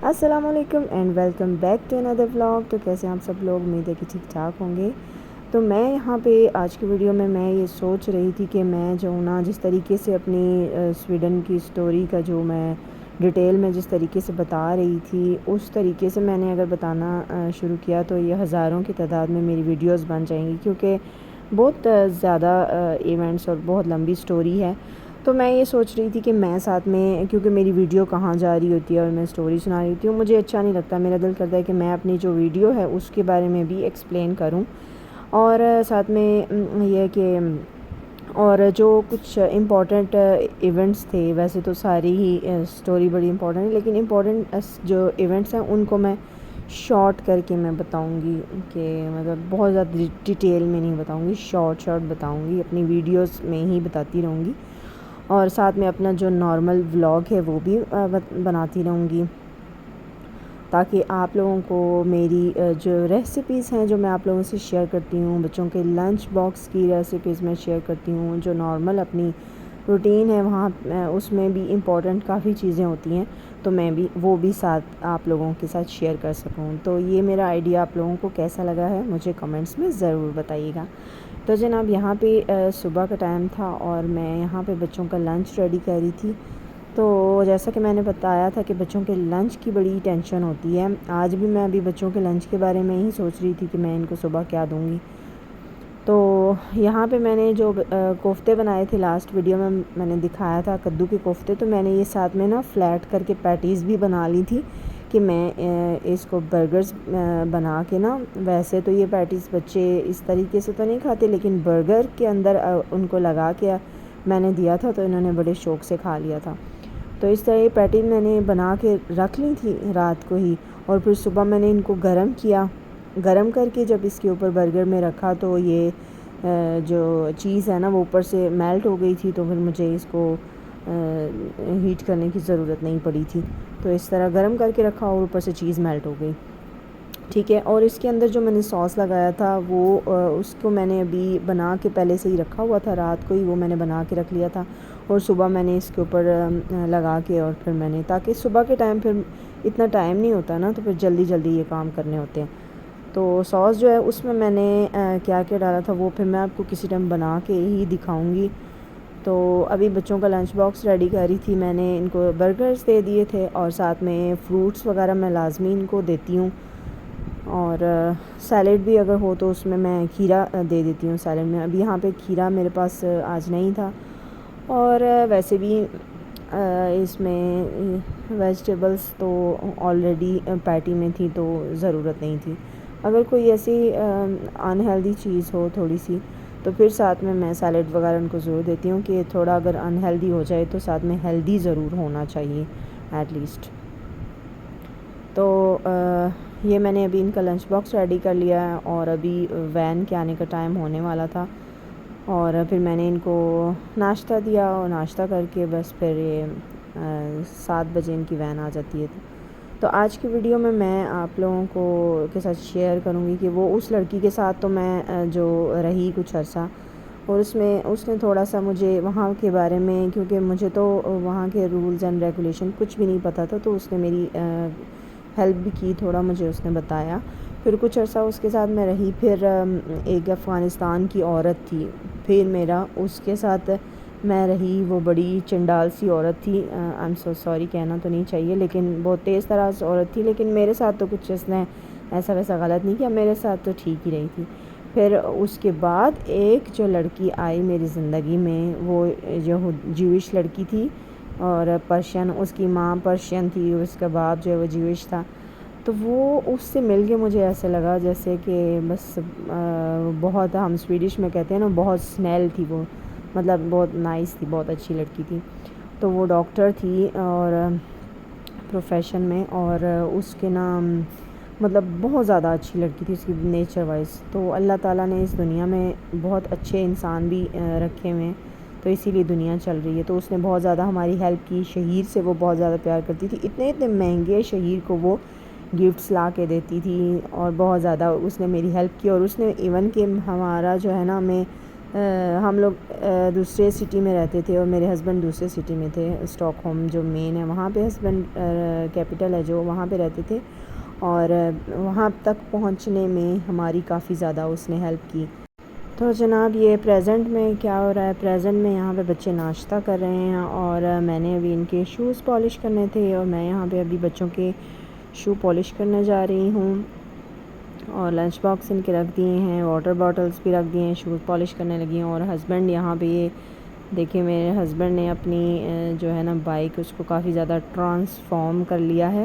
السلام علیکم and welcome back to اندر ولاگ۔ تو کیسے آپ سب لوگ؟ امید ہے کہ ٹھیک ٹھاک ہوں گے۔ تو میں یہاں پہ آج کی ویڈیو میں یہ سوچ رہی تھی کہ میں جو نا جس طریقے سے اپنی سویڈن کی سٹوری کا جو میں ڈیٹیل میں جس طریقے سے بتا رہی تھی، اس طریقے سے میں نے اگر بتانا شروع کیا تو یہ ہزاروں کی تعداد میں میری ویڈیوز بن جائیں گی، کیونکہ بہت زیادہ ایونٹس اور بہت لمبی سٹوری ہے۔ تو میں یہ سوچ رہی تھی کہ میں ساتھ میں، کیونکہ میری ویڈیو کہاں جا رہی ہوتی ہے اور میں سٹوری سنا رہی ہوتی ہوں، مجھے اچھا نہیں لگتا، میرا دل کرتا ہے کہ میں اپنی جو ویڈیو ہے اس کے بارے میں بھی ایکسپلین کروں، اور ساتھ میں یہ کہ اور جو کچھ امپورٹنٹ ایونٹس تھے، ویسے تو ساری ہی سٹوری بڑی امپورٹنٹ ہے، لیکن امپورٹنٹ جو ایونٹس ہیں ان کو میں شارٹ کر کے میں بتاؤں گی، کہ مطلب بہت زیادہ ڈیٹیل میں نہیں بتاؤں گی، شارٹ بتاؤں گی، اپنی ویڈیوز میں ہی بتاتی رہوں گی، اور ساتھ میں اپنا جو نارمل ولاگ ہے وہ بھی بناتی رہوں گی، تاکہ آپ لوگوں کو میری جو ریسیپیز ہیں جو میں آپ لوگوں سے شیئر کرتی ہوں، بچوں کے لنچ باکس کی ریسیپیز میں شیئر کرتی ہوں، جو نارمل اپنی روٹین ہے وہاں اس میں بھی امپورٹنٹ کافی چیزیں ہوتی ہیں، تو میں بھی وہ بھی ساتھ آپ لوگوں کے ساتھ شیئر کر سکوں۔ تو یہ میرا آئیڈیا آپ لوگوں کو کیسا لگا ہے مجھے کمنٹس میں ضرور بتائیے گا۔ تو جناب یہاں پہ صبح کا ٹائم تھا اور میں یہاں پہ بچوں کا لنچ ریڈی کر رہی تھی۔ تو جیسا کہ میں نے بتایا تھا کہ بچوں کے لنچ کی بڑی ٹینشن ہوتی ہے، آج بھی میں ابھی بچوں کے لنچ کے بارے میں ہی سوچ رہی تھی کہ میں ان کو صبح کیا دوں گی۔ تو یہاں پہ میں نے جو کوفتے بنائے تھے، لاسٹ ویڈیو میں نے دکھایا تھا کدو کے کوفتے، تو میں نے یہ ساتھ میں نا فلیٹ کر کے پیٹیز بھی بنا لی تھی کہ میں اس کو برگرز بنا کے نا، ویسے تو یہ پیٹیز بچے اس طریقے سے تو نہیں کھاتے، لیکن برگر کے اندر ان کو لگا کے میں نے دیا تھا تو انہوں نے بڑے شوق سے کھا لیا تھا۔ تو اس طرح یہ پیٹی میں نے بنا کے رکھ لی تھی رات کو ہی، اور پھر صبح میں نے ان کو گرم کیا، گرم کر کے جب اس کے اوپر برگر میں رکھا تو یہ جو چیز ہے نا وہ اوپر سے میلٹ ہو گئی تھی، تو پھر مجھے اس کو ہیٹ کرنے کی ضرورت نہیں پڑی تھی، تو اس طرح گرم کر کے رکھا اور اوپر سے چیز میلٹ ہو گئی، ٹھیک ہے۔ اور اس کے اندر جو میں نے سوس لگایا تھا وہ اس کو میں نے ابھی بنا کے پہلے سے ہی رکھا ہوا تھا، رات کو ہی وہ میں نے بنا کے رکھ لیا تھا، اور صبح میں نے اس کے اوپر لگا کے، اور پھر میں نے، تاکہ صبح کے ٹائم پھر اتنا ٹائم نہیں ہوتا نا، تو پھر جلدی جلدی یہ کام کرنے ہوتے ہیں۔ تو سوس جو ہے اس میں نے کیا کیا ڈالا تھا وہ پھر میں آپ کو کسی ٹائم بنا کے ہی دکھاؤں گی۔ تو ابھی بچوں کا لنچ باکس ریڈی کر رہی تھی، میں نے ان کو برگرز دے دیے تھے، اور ساتھ میں فروٹس وغیرہ میں لازمی ان کو دیتی ہوں، اور سیلڈ بھی اگر ہو تو اس میں کھیرا دے دیتی ہوں سیلڈ میں۔ ابھی یہاں پہ کھیرا میرے پاس آج نہیں تھا، اور ویسے بھی اس میں ویجیٹیبلز تو آلریڈی پیٹی میں تھی تو ضرورت نہیں تھی، اگر کوئی ایسی انہیلدی چیز ہو تھوڑی سی تو پھر ساتھ میں سیلڈ وغیرہ ان کو ضرور دیتی ہوں، کہ تھوڑا اگر انہیلدی ہو جائے تو ساتھ میں ہیلدی ضرور ہونا چاہیے ایٹ لیسٹ۔ تو یہ میں نے ابھی ان کا لنچ باکس ریڈی کر لیا ہے، اور ابھی وین کے آنے کا ٹائم ہونے والا تھا، اور پھر میں نے ان کو ناشتہ دیا، اور ناشتہ کر کے بس پھر یہ 7 بجے ان کی وین آ جاتی ہے۔ تو آج کی ویڈیو میں آپ لوگوں کو کے ساتھ شیئر کروں گی کہ وہ اس لڑکی کے ساتھ تو میں جو رہی کچھ عرصہ، اور اس نے تھوڑا سا مجھے وہاں کے بارے میں، کیونکہ مجھے تو وہاں کے رولز اینڈ ریگولیشن کچھ بھی نہیں پتہ تھا، تو اس نے میری ہیلپ بھی کی، تھوڑا مجھے اس نے بتایا، پھر کچھ عرصہ اس کے ساتھ میں رہی۔ پھر ایک افغانستان کی عورت تھی، پھر میرا اس کے ساتھ میں رہی، وہ بڑی چنڈال سی عورت تھی، آئی ایم سو سوری کہنا تو نہیں چاہیے، لیکن بہت تیز طرح عورت تھی، لیکن میرے ساتھ تو کچھ اس نے ایسا ویسا غلط نہیں کیا، میرے ساتھ تو ٹھیک ہی رہی تھی۔ پھر اس کے بعد ایک جو لڑکی آئی میری زندگی میں، وہ جو جیوش لڑکی تھی، اور پرشین، اس کی ماں پرشین تھی، اس کا باپ جو ہے وہ جیوش تھا، تو وہ اس سے مل کے مجھے ایسے لگا جیسے کہ بس بہت، ہم سویڈش میں کہتے ہیں نا، بہت سنیل تھی وہ، مطلب بہت نائس تھی، بہت اچھی لڑکی تھی۔ تو وہ ڈاکٹر تھی اور پروفیشن میں، اور اس کے نام مطلب بہت زیادہ اچھی لڑکی تھی اس کی نیچر وائز۔ تو اللہ تعالیٰ نے اس دنیا میں بہت اچھے انسان بھی رکھے ہوئے ہیں، تو اسی لیے دنیا چل رہی ہے۔ تو اس نے بہت زیادہ ہماری ہیلپ کی، شہیر سے وہ بہت زیادہ پیار کرتی تھی، اتنے مہنگے شہیر کو وہ گفٹس لا کے دیتی تھی، اور بہت زیادہ اس نے میری ہیلپ کی، اور اس نے ایون کہ ہمارا جو ہے نا، ہمیں ہم لوگ دوسرے سٹی میں رہتے تھے اور میرے ہسبینڈ دوسرے سٹی میں تھے، اسٹاک ہوم جو مین ہے وہاں پہ ہسبینڈ کیپٹل ہے جو وہاں پہ رہتے تھے، اور وہاں تک پہنچنے میں ہماری کافی زیادہ اس نے ہیلپ کی۔ تو جناب یہ پریزنٹ میں کیا ہو رہا ہے، پریزنٹ میں یہاں پہ بچے ناشتہ کر رہے ہیں اور میں نے ابھی ان کے شوز پالش کرنے تھے اور میں یہاں پہ ابھی بچوں کے شو پالش کرنے جا رہی ہوں، اور لنچ باکس ان کے رکھ دیے ہیں، واٹر باٹلز بھی رکھ دیے ہیں، شوز پالش کرنے لگی ہیں۔ اور ہسبینڈ یہاں پہ یہ دیکھیں میرے ہسبینڈ نے اپنی جو ہے نا بائک اس کو کافی زیادہ ٹرانسفارم کر لیا ہے،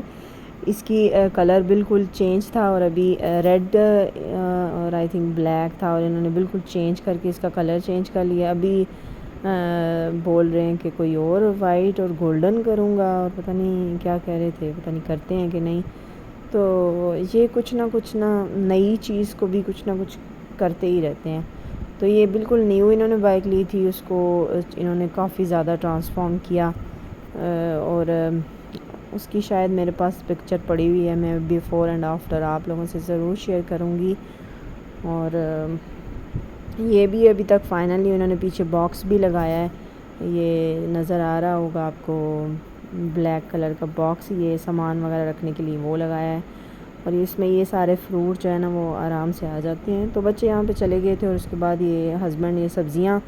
اس کی کلر بالکل چینج تھا اور ابھی ریڈ اور آئی تھنک بلیک تھا، اور انہوں نے بالکل چینج کر کے اس کا کلر چینج کر لیا۔ ابھی بول رہے ہیں کہ کوئی اور وائٹ اور گولڈن کروں گا، اور پتہ نہیں کیا کہہ رہے تھے، پتہ نہیں کرتے ہیں کہ نہیں۔ تو یہ کچھ نہ نئی چیز کو بھی کچھ نہ کچھ کرتے ہی رہتے ہیں۔ تو یہ بالکل نیو انہوں نے بائک لی تھی، اس کو انہوں نے کافی زیادہ ٹرانسفارم کیا، اور اس کی شاید میرے پاس پکچر پڑی ہوئی ہے، میں بیفور اینڈ آفٹر آپ لوگوں سے ضرور شیئر کروں گی۔ اور یہ بھی ابھی تک فائنلی انہوں نے پیچھے باکس بھی لگایا ہے، یہ نظر آ رہا ہوگا آپ کو، بلیک کلر کا باکس یہ سامان وغیرہ رکھنے کے لیے وہ لگایا ہے، اور اس میں یہ سارے فروٹ جو ہے نا وہ آرام سے آ جاتے ہیں۔ تو بچے یہاں پہ چلے گئے تھے اور اس کے بعد یہ ہسبینڈ یہ سبزیاں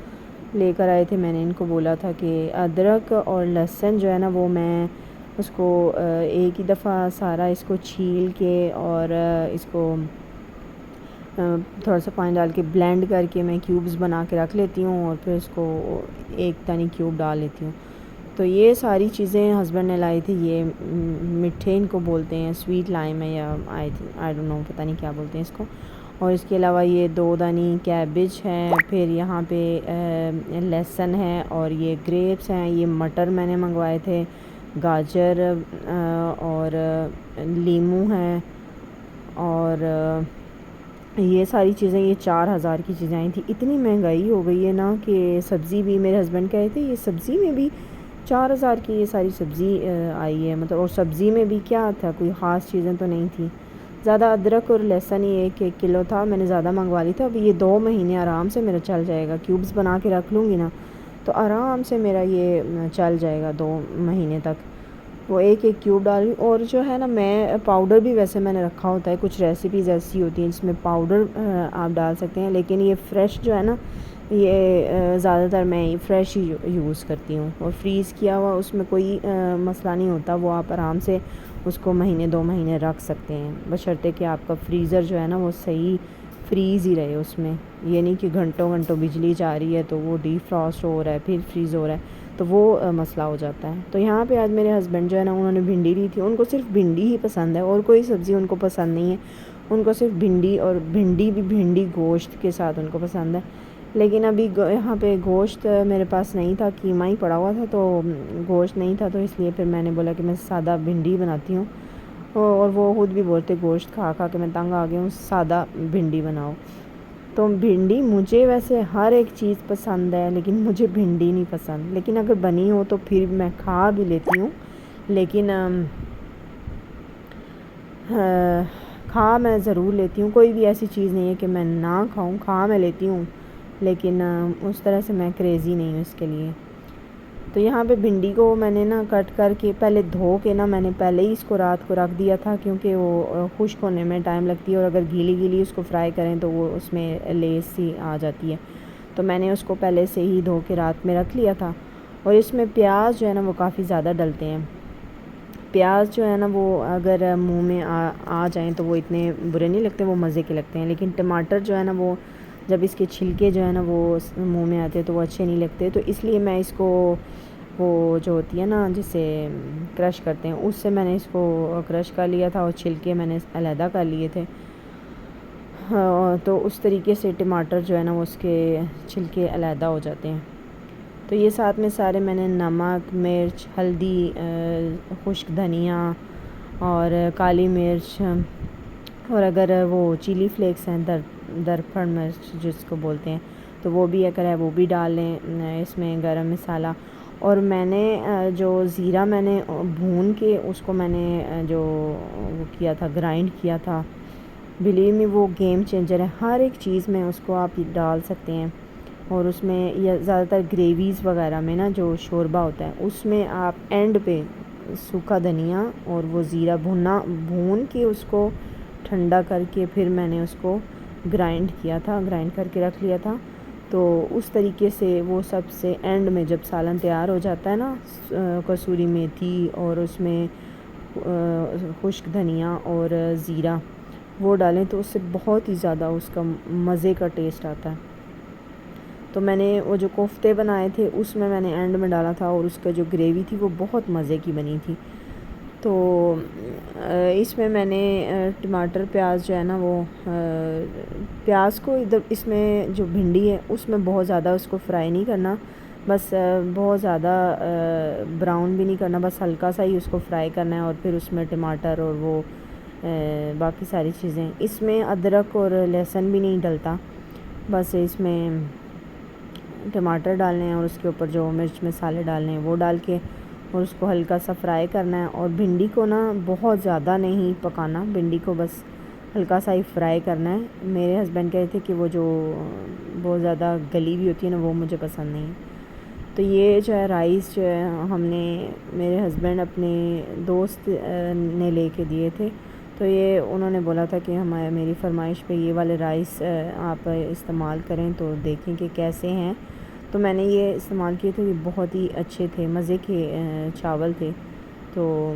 لے کر آئے تھے۔ میں نے ان کو بولا تھا کہ ادرک اور لہسن جو ہے نا وہ میں اس کو ایک ہی دفعہ سارا اس کو چھیل کے اور اس کو تھوڑا سا پانی ڈال کے بلینڈ کر کے میں کیوبز بنا کے رکھ لیتی ہوں، اور پھر اس کو ایک دانی کیوب ڈال لیتی ہوں۔ تو یہ ساری چیزیں ہسبینڈ نے لائی تھی، یہ میٹھے ان کو بولتے ہیں، سویٹ لائم ہے یا آئی ڈونٹ نو پتہ نہیں کیا بولتے ہیں اس کو۔ اور اس کے علاوہ یہ 2 دانی کیبج ہے، پھر یہاں پہ لہسن ہے، اور یہ گریپس ہیں، یہ مٹر میں نے منگوائے تھے، گاجر اور لیموں ہیں، اور یہ ساری چیزیں یہ 4,000 کی چیزیں آئی تھیں۔ اتنی مہنگائی ہو گئی ہے نا کہ سبزی بھی میرے ہسبینڈ کہے تھے یہ سبزی میں بھی 4,000 کی یہ ساری سبزی آئی ہے، مطلب، اور سبزی میں بھی کیا تھا، کوئی خاص چیزیں تو نہیں تھیں، زیادہ ادرک اور لہسن ہی 1 کلو تھا، میں نے زیادہ منگوا لی تھا۔ ابھی یہ 2 مہینے آرام سے میرا چل جائے گا، کیوبز بنا کے رکھ لوں گی نا تو آرام سے میرا یہ چل جائے گا 2 مہینے تک۔ وہ ایک کیوب ڈال، اور جو ہے نا میں پاؤڈر بھی ویسے میں نے رکھا ہوتا ہے، کچھ ریسیپیز ایسی ہوتی ہیں جس میں پاؤڈر آپ ڈال سکتے ہیں، لیکن یہ فریش جو ہے نا یہ زیادہ تر میں فریش ہی یوز کرتی ہوں، اور فریز کیا ہوا اس میں کوئی مسئلہ نہیں ہوتا، وہ آپ آرام سے اس کو مہینے 2 مہینے رکھ سکتے ہیں، بشرطے کہ آپ کا فریزر جو ہے نا وہ صحیح فریز ہی رہے اس میں، یہ نہیں کہ گھنٹوں بجلی جا رہی ہے تو وہ ڈی فراسٹ ہو رہا ہے پھر فریز ہو رہا ہے، تو وہ مسئلہ ہو جاتا ہے۔ تو یہاں پہ آج میرے ہسبینڈ جو ہے نا انہوں نے بھنڈی لی تھی، ان کو صرف بھنڈی ہی پسند ہے اور کوئی سبزی ان کو پسند نہیں ہے، ان کو صرف بھنڈی، اور بھنڈی بھی بھنڈی گوشت کے ساتھ ان کو پسند ہے۔ لیکن ابھی یہاں پہ گوشت میرے پاس نہیں تھا، قیمہ ہی پڑا ہوا تھا، تو گوشت نہیں تھا، تو اس لیے پھر میں نے بولا کہ میں سادہ بھنڈی بناتی ہوں، اور وہ خود بھی بولتے گوشت کھا کھا کے میں تنگ آ گئی ہوں، سادہ بھنڈی بناؤ۔ تو بھنڈی مجھے ویسے ہر ایک چیز پسند ہے، لیکن مجھے بھنڈی نہیں پسند، لیکن اگر بنی ہو تو پھر میں کھا بھی لیتی ہوں، لیکن کھا میں ضرور لیتی ہوں، کوئی بھی ایسی چیز نہیں ہے کہ میں نہ کھاؤں، کھا میں لیتی ہوں، لیکن اس طرح سے میں کریزی نہیں ہوں اس کے لیے۔ تو یہاں پہ بھنڈی کو میں نے نا کٹ کر کے پہلے دھو کے نا میں نے پہلے ہی اس کو رات کو رکھ دیا تھا، کیونکہ وہ خشک ہونے میں ٹائم لگتی ہے، اور اگر گیلی اس کو فرائی کریں تو وہ اس میں لیس سی آ جاتی ہے، تو میں نے اس کو پہلے سے ہی دھو کے رات میں رکھ لیا تھا۔ اور اس میں پیاز جو ہے نا وہ کافی زیادہ ڈلتے ہیں، پیاز جو ہے نا وہ اگر منہ میں آ جائیں تو وہ اتنے برے نہیں لگتے، وہ مزے کے لگتے ہیں، لیکن ٹماٹر جو ہے نا وہ جب اس کے چھلکے جو ہے نا وہ منہ میں آتے تو وہ اچھے نہیں لگتے، تو اس لیے میں اس کو وہ جو ہوتی ہے نا جسے کرش کرتے ہیں اس سے میں نے اس کو کرش کر لیا تھا، اور چھلکے میں نے علیحدہ کر لیے تھے، تو اس طریقے سے ٹماٹر جو ہے نا وہ اس کے چھلکے علیحدہ ہو جاتے ہیں۔ تو یہ ساتھ میں سارے میں نے نمک، مرچ، ہلدی، خشک دھنیا اور کالی مرچ، اور اگر وہ چلی فلیکس ہیں درپھڑ مرچ جس کو بولتے ہیں تو وہ بھی اگر ہے وہ بھی ڈال لیں اس میں، گرم مسالہ، اور میں نے جو زیرہ میں نے بھون کے اس کو میں نے جو وہ کیا تھا، گرائنڈ کیا تھا، بلیو می وہ گیم چینجر ہے، ہر ایک چیز میں اس کو آپ ڈال سکتے ہیں، اور اس میں یا زیادہ تر گریویز وغیرہ میں نا جو شوربہ ہوتا ہے اس میں آپ اینڈ پہ سوکھا دھنیا اور وہ زیرہ بھون کے اس کو ٹھنڈا کر کے پھر میں نے اس کو گرائنڈ کر کے رکھ لیا تھا. تو اس طریقے سے وہ سب سے اینڈ میں جب سالن تیار ہو جاتا ہے نا کسوری میتھی اور اس میں خشک دھنیا اور زیرہ وہ ڈالیں تو اس سے بہت ہی زیادہ اس کا مزے کا ٹیسٹ آتا ہے. تو میں نے وہ جو کوفتے بنائے تھے اس میں نے اینڈ میں ڈالا تھا اور اس کا جو گریوی تھی وہ بہت مزے کی بنی تھی. تو اس میں نے ٹماٹر پیاز جو ہے نا وہ پیاز کو ادھر اس میں جو بھنڈی ہے اس میں بہت زیادہ اس کو فرائی نہیں کرنا، بس بہت زیادہ براؤن بھی نہیں کرنا، بس ہلکا سا ہی اس کو فرائی کرنا ہے. اور پھر اس میں ٹماٹر اور وہ باقی ساری چیزیں، اس میں ادرک اور لہسن بھی نہیں ڈلتا، بس اس میں ٹماٹر ڈالنے ہیں اور اس کے اوپر جو مرچ مسالے ڈالنے ہیں وہ ڈال کے اور اس کو ہلکا سا فرائی کرنا ہے. اور بھنڈی کو نا بہت زیادہ نہیں پکانا، بھنڈی کو بس ہلکا سا ہی فرائی کرنا ہے. میرے ہسبینڈ کہتے تھے کہ وہ جو بہت زیادہ گلی ہوئی ہوتی ہے نا وہ مجھے پسند نہیں ہے. تو یہ جو ہے رائس جو ہے ہم نے میرے ہسبینڈ اپنے دوست نے لے کے دیے تھے، تو یہ انہوں نے بولا تھا کہ میری فرمائش پہ یہ والے رائس آپ استعمال کریں تو دیکھیں کہ کیسے ہیں. تو میں نے یہ استعمال کیے تھے، یہ بہت ہی اچھے تھے، مزے کے چاول تھے. تو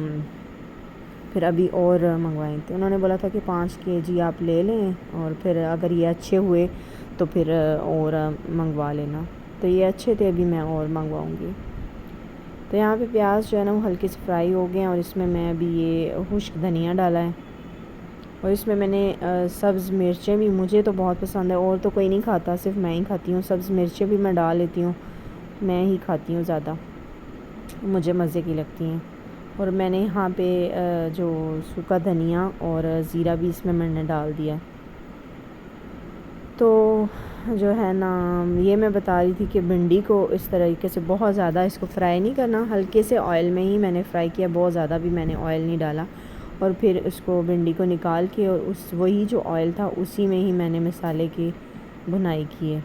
پھر ابھی اور منگوائے تھے، انہوں نے بولا تھا کہ 5 kg آپ لے لیں اور پھر اگر یہ اچھے ہوئے تو پھر اور منگوا لینا. تو یہ اچھے تھے، ابھی میں اور منگواؤں گی. تو یہاں پہ پیاز جو ہے نا وہ ہلکے سے فرائی ہو گئے ہیں اور اس میں ابھی یہ خشک دھنیا ڈالا ہے اور اس میں نے سبز مرچیں بھی، مجھے تو بہت پسند ہے، اور تو کوئی نہیں کھاتا، صرف میں ہی کھاتی ہوں. سبز مرچیں بھی میں ڈال لیتی ہوں، میں ہی کھاتی ہوں زیادہ، مجھے مزے کی لگتی ہیں. اور میں نے یہاں پہ جو سوکھا دھنیا اور زیرہ بھی اس میں نے ڈال دیا. تو جو ہے نا یہ میں بتا رہی تھی کہ بھنڈی کو اس طریقے سے بہت زیادہ اس کو فرائی نہیں کرنا، ہلکے سے آئل میں ہی میں نے فرائی کیا، بہت زیادہ بھی میں نے آئل نہیں ڈالا. اور پھر اس کو بھنڈی کو نکال کے اور وہی جو آئل تھا اسی میں ہی میں نے مسالے کی بھنائی کی ہے.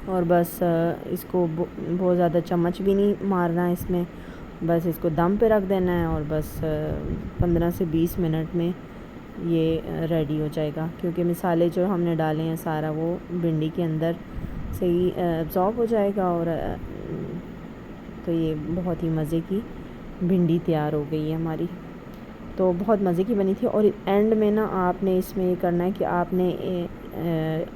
اور بس اس کو بہت زیادہ چمچ بھی نہیں مارنا ہے اس میں، بس اس کو دم پہ رکھ دینا ہے اور بس 15 سے 20 منٹ میں یہ ریڈی ہو جائے گا، کیونکہ مسالے جو ہم نے ڈالے ہیں سارا وہ بھنڈی کے اندر سے ہی ایبزارب ہو جائے گا. اور تو یہ بہت ہی مزے کی بھنڈی تیار ہو گئی ہے ہماری. تو بہت مزے کی بنی تھی. اور اینڈ میں نا آپ نے اس میں یہ کرنا ہے کہ آپ نے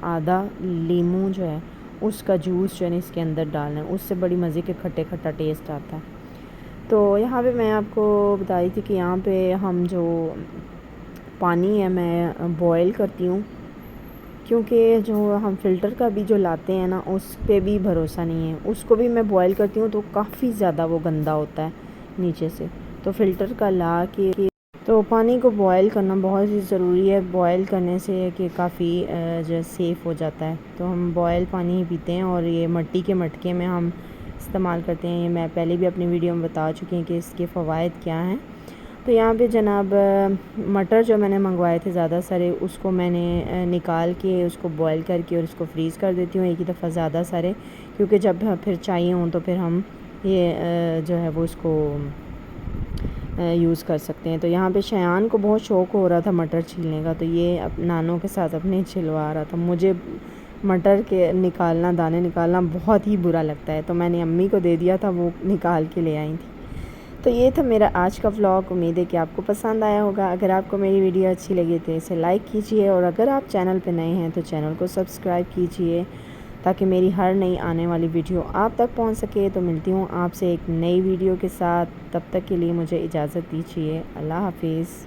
آدھا لیموں جو ہے اس کا جوس جو ہے اس کے اندر ڈالنا ہے، اس سے بڑی مزے کے کھٹا ٹیسٹ آتا ہے. تو یہاں پہ میں آپ کو بتا رہی تھی کہ یہاں پہ ہم جو پانی ہے میں بوائل کرتی ہوں، کیونکہ جو ہم فلٹر کا بھی جو لاتے ہیں نا اس پہ بھی بھروسہ نہیں ہے، اس کو بھی میں بوائل کرتی ہوں تو کافی زیادہ وہ گندا ہوتا ہے نیچے سے. تو فلٹر کا لا کے تو پانی کو بوائل کرنا بہت ہی ضروری ہے. بوائل کرنے سے کہ کافی جو سیف ہو جاتا ہے. تو ہم بوائل پانی ہی پیتے ہیں اور یہ مٹی کے مٹکے میں ہم استعمال کرتے ہیں. یہ میں پہلے بھی اپنی ویڈیو میں بتا چکی ہوں کہ اس کے فوائد کیا ہیں. تو یہاں پہ جناب مٹر جو میں نے منگوائے تھے زیادہ سارے، اس کو میں نے نکال کے اس کو بوائل کر کے اور اس کو فریز کر دیتی ہوں ایک ہی دفعہ زیادہ سارے، کیونکہ جب پھر چاہیے ہوں تو پھر ہم یہ جو ہے وہ اس کو یوز کر سکتے ہیں. تو یہاں پہ شیان کو بہت شوق ہو رہا تھا مٹر چھیلنے کا، تو یہ نانوں کے ساتھ اپنے چھلوا رہا تھا. مجھے مٹر کے دانے نکالنا بہت ہی برا لگتا ہے، تو میں نے امی کو دے دیا تھا، وہ نکال کے لے آئی تھی. تو یہ تھا میرا آج کا ولاگ. امید ہے کہ آپ کو پسند آیا ہوگا. اگر آپ کو میری ویڈیو اچھی لگی تو اسے لائک کیجیے، اور اگر آپ چینل پہ نئے ہیں تو چینل کو سبسکرائب کیجیے تاکہ میری ہر نئی آنے والی ویڈیو آپ تک پہنچ سکے. تو ملتی ہوں آپ سے ایک نئی ویڈیو کے ساتھ، تب تک کے لیے مجھے اجازت دیجیے. اللہ حافظ.